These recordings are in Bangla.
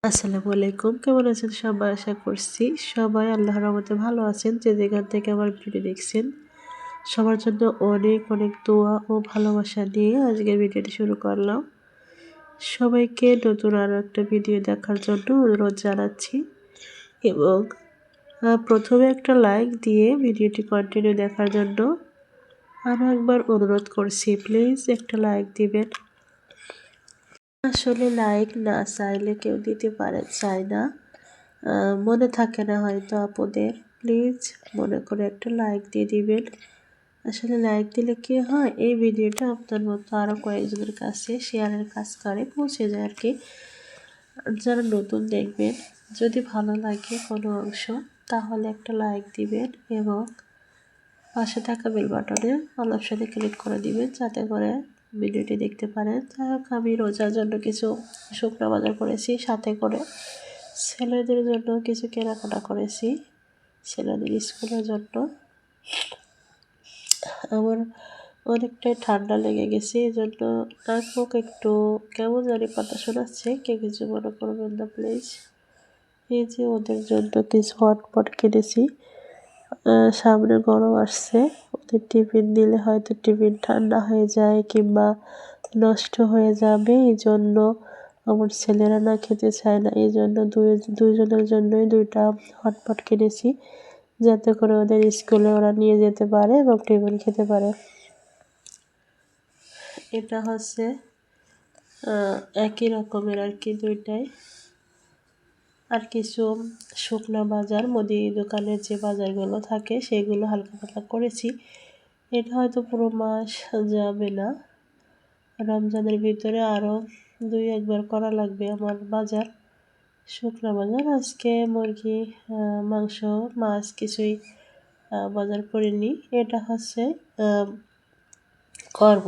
আসসালামু আলাইকুম। কেমন আছেন সবাই? আশা করছি সবাই আল্লাহর রহমতে ভালো আছেন। যে যেখান থেকে আমার ভিডিওটি দেখছেন, সবার জন্য অনেক অনেক দোয়া ও ভালোবাসা নিয়ে আজকের ভিডিওটি শুরু করলাম। সবাইকে নতুন আরও একটা ভিডিও দেখার জন্য অনুরোধ জানাচ্ছি এবং প্রথমে একটা লাইক দিয়ে ভিডিওটি কন্টিনিউ দেখার জন্য আরও একবার অনুরোধ করছি। প্লিজ একটা লাইক দিবেন। আসলে লাইক না চাইলে কেউ দিতে চায় না, মনে থাকে না হয়তো আপুদের। প্লিজ মনে করে একটা লাইক দিয়ে দিবেন। আসলে লাইক দিলে কি হয়, এই ভিডিওটা আপনার মতো আরও কয়েকজনের কাছে শেয়ারের কাজ করে, পৌঁছে যায় আর কি। যারা নতুন দেখবেন, যদি ভালো লাগে কোনো অংশ তাহলে একটা লাইক দিবেন এবং পাশে থাকা বেল বাটনে অল অপশানে ক্লিক করে দিবেন যাতে করে ভিডিওটি দেখতে পারেন। যাই হোক, আমি রোজার জন্য কিছু শুকনো বাজার করেছি, সাথে করে ছেলেদের জন্য কিছু কেনাকাটা করেছি, ছেলেদের স্কুলের জন্য। আমার অনেকটাই ঠান্ডা লেগে গেছে, এই জন্য নাক মুখ একটু কেমন জানি কথা শোনাচ্ছে, কেউ কিছু মনে করবেন না প্লিজ। এই যে ওদের জন্য কিছু হটপট কিনেছি, সামনে গরম আসছে, ওদের টিফিন দিলে হয়তো টিফিন ঠান্ডা হয়ে যায় কিংবা নষ্ট হয়ে যাবে। এই জন্য আমার ছেলেরা না খেতে চায় না, এই জন্য দুইজনের জন্যই দুইটা হটপট কিনেছি যাতে করে ওদের স্কুলে ওরা নিয়ে যেতে পারে এবং টিফিন খেতে পারে। এটা হচ্ছে একই রকমের আর কি দুইটাই। আর কিছু শুকনা বাজার, মুদি দোকানের যে বাজারগুলো থাকে সেগুলো হালকা পাতলা করেছি। এটা হয়তো পুরো মাস যাবে না, রমজানের ভিতরে আরও 2-1 বার করা লাগবে আমার বাজার, শুকনা বাজার। আজকে মুরগি, মাংস, মাছ কিছুই বাজার করিনি। এটা হচ্ছে করব,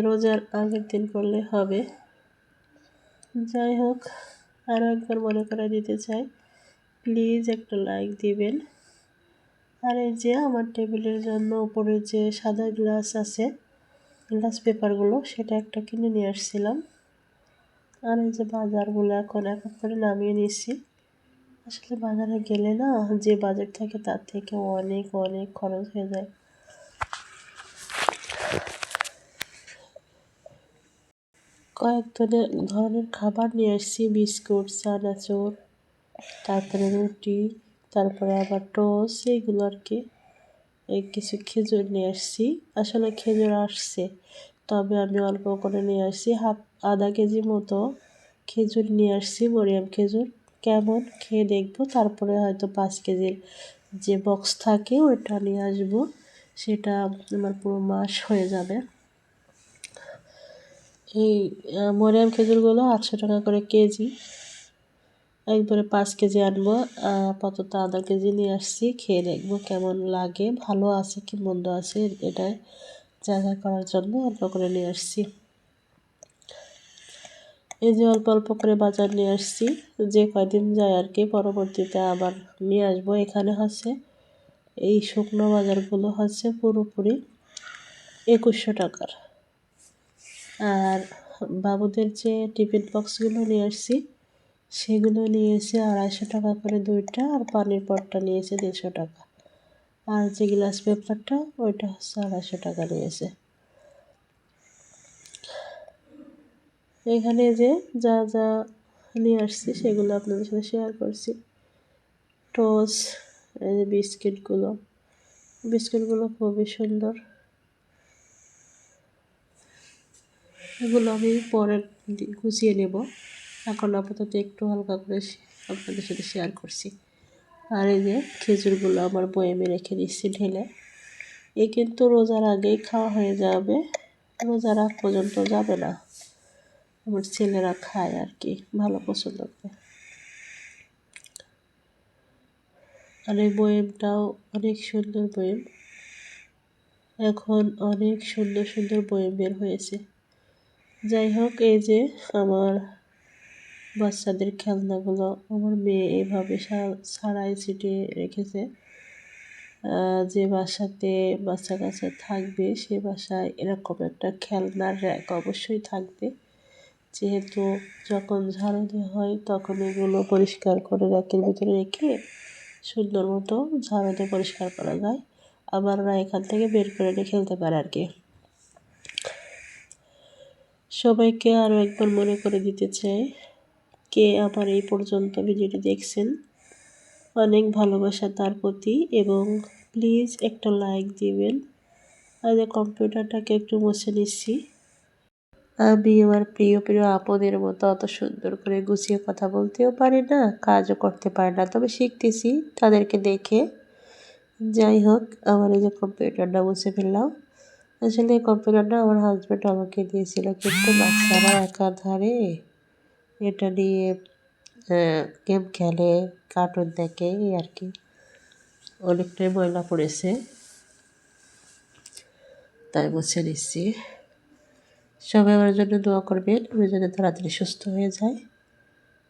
রোজার আগের দিন করলে হবে। যাই হোক, আরও একবার মনে করে দিতে চাই, প্লিজ একটা লাইক দিবেন। আর এই যে আমার টেবিলের জন্য উপরে যে সাদা গ্লাস আছে, গ্লাস পেপারগুলো, সেটা একটা কিনে নিয়ে আসছিলাম। আর এই যে বাজারগুলো এখন এক এক করে নামিয়ে নিচ্ছি। আসলে বাজারে গেলে না, যে বাজেট থাকে তার থেকে অনেক অনেক খরচ হয়ে যায়। কয়েক ধরনের খাবার নিয়ে আসছি, বিস্কুট, চানাচুর, তারপরে রুটি, তারপরে আবার টোস্ট, এইগুলো আর কি। এই কিছু খেজুর নিয়ে আসছি। আসলে খেজুর আসছে, তবে আমি অল্প করে নিয়ে আসছি, আধা কেজি মতো খেজুর নিয়ে আসছি, মরিয়াম খেজুর। কেমন খেয়ে দেখবো, তারপরে হয়তো 5 কেজির যে বক্স থাকে ওইটা নিয়ে আসবো, সেটা আমার পুরো মাস হয়ে যাবে। এই মরিয়াম খেজুরগুলো 800 টাকা করে কেজি, একবারে 5 কেজি আনবো। আপাতত আধা কেজি নিয়ে আসছি, খেয়ে দেখবো কেমন লাগে, ভালো আছে কি মন্দ আছে, এটা যাচাই করার জন্য অল্প করে নিয়ে আসছি। এই যে অল্প অল্প করে বাজার নিয়ে আসছি, যে কয়দিন যায় আর কি, পরবর্তীতে আবার নিয়ে আসবো। এখানে হচ্ছে এই শুকনো বাজারগুলো হচ্ছে পুরোপুরি 2100 টাকার। আর বাবুদের যে টিফিন বক্সগুলো নিয়ে আসছি, সেগুলো নিয়েছে 250 টাকা করে দুইটা, আর পানির পটটা নিয়েছে 150 টাকা। আর যে গ্লাস পেপারটা ওইটা হচ্ছে 250 টাকা নিয়েছে। এখানে যে যা যা নিয়ে আসছি সেগুলো আপনাদের সাথে শেয়ার করছি। টোস্ট, এই যে বিস্কিটগুলো খুবই সুন্দর। এগুলো আমি পরে গুছিয়ে নেব, এখন আপাতত একটু হালকা করে আপনাদের সাথে শেয়ার করছি। আর এই যে খেজুরগুলো আমার বয়ামে রেখে দিচ্ছি ঢেলে। কিন্তু রোজার আগেই খাওয়া হয়ে যাবে, রোজার আগ পর্যন্ত যাবে না। আমার ছেলেরা খায় আর কি, ভালো পছন্দ করে। আর এই বয়ামটাও অনেক সুন্দর বয়াম, এখন অনেক সুন্দর সুন্দর বয়াম বের হয়েছে। যাই হোক, এই যে আমার বাচ্চাদের খেলনাগুলো আমার মেয়ে এইভাবে ছাড়াই ছিটিয়ে রেখেছে। যে বাসাতে বাচ্চা কাচ্চা থাকবে সে বাসায় এরকম একটা খেলনার র্যাক অবশ্যই থাকবে, যেহেতু যখন ঝাড়ু দেওয়া হয় তখন এগুলো পরিষ্কার করে র্যাকের ভিতরে রেখে সুন্দর মতো ঝাড়ু দিয়ে পরিষ্কার করা যায়। আবার ওরা এখান থেকে বের করে নিয়ে খেলতে পারে আর কি। সবাইকে আরও একবার মনে করে দিতে চাই, কে আমার এই পর্যন্ত ভিডিওটি দেখছেন, অনেক ভালোবাসা তার প্রতি, এবং প্লিজ একটা লাইক দিবেন। আর কম্পিউটারটাকে একটু মুছে নিচ্ছি। আমি আমার প্রিয় প্রিয় আপুদের মতো অত সুন্দর করে গুছিয়ে কথা বলতেও পারি না, কাজও করতে পারি না, তবে শিখতেছি তাদেরকে দেখে। যাই হোক, আমার এই যে কম্পিউটারটা মুছে ফেললাম। আসলে এই কম্পিউটারটা আমার হাজব্যান্ড আমাকে দিয়েছিল, কিন্তু বাচ্চারা একাধারে এটা নিয়ে গেম খেলে, কার্টুন দেখে, এই আর কি। অনেকটাই ময়লা পড়েছে, তাই মুছে নিচ্ছি। সবাই আমার জন্য দোয়া করবেন, আমি যেন তাড়াতাড়ি সুস্থ হয়ে যায়।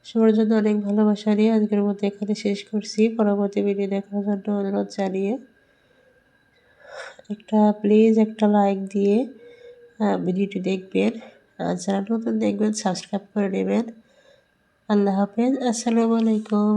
সবার জন্য অনেক ভালোবাসা নিয়ে আজকের মতো এখানে শেষ করছি। পরবর্তী ভিডিও দেখার জন্য অনুরোধ জানিয়ে প্লিজ একটা লাইক দিয়ে ভিডিওটি দেখবেন। আর যারা নতুন দেখবেন সাবস্ক্রাইব করে নেবেন। আল্লাহ হাফেজ, আসসালামু আলাইকুম।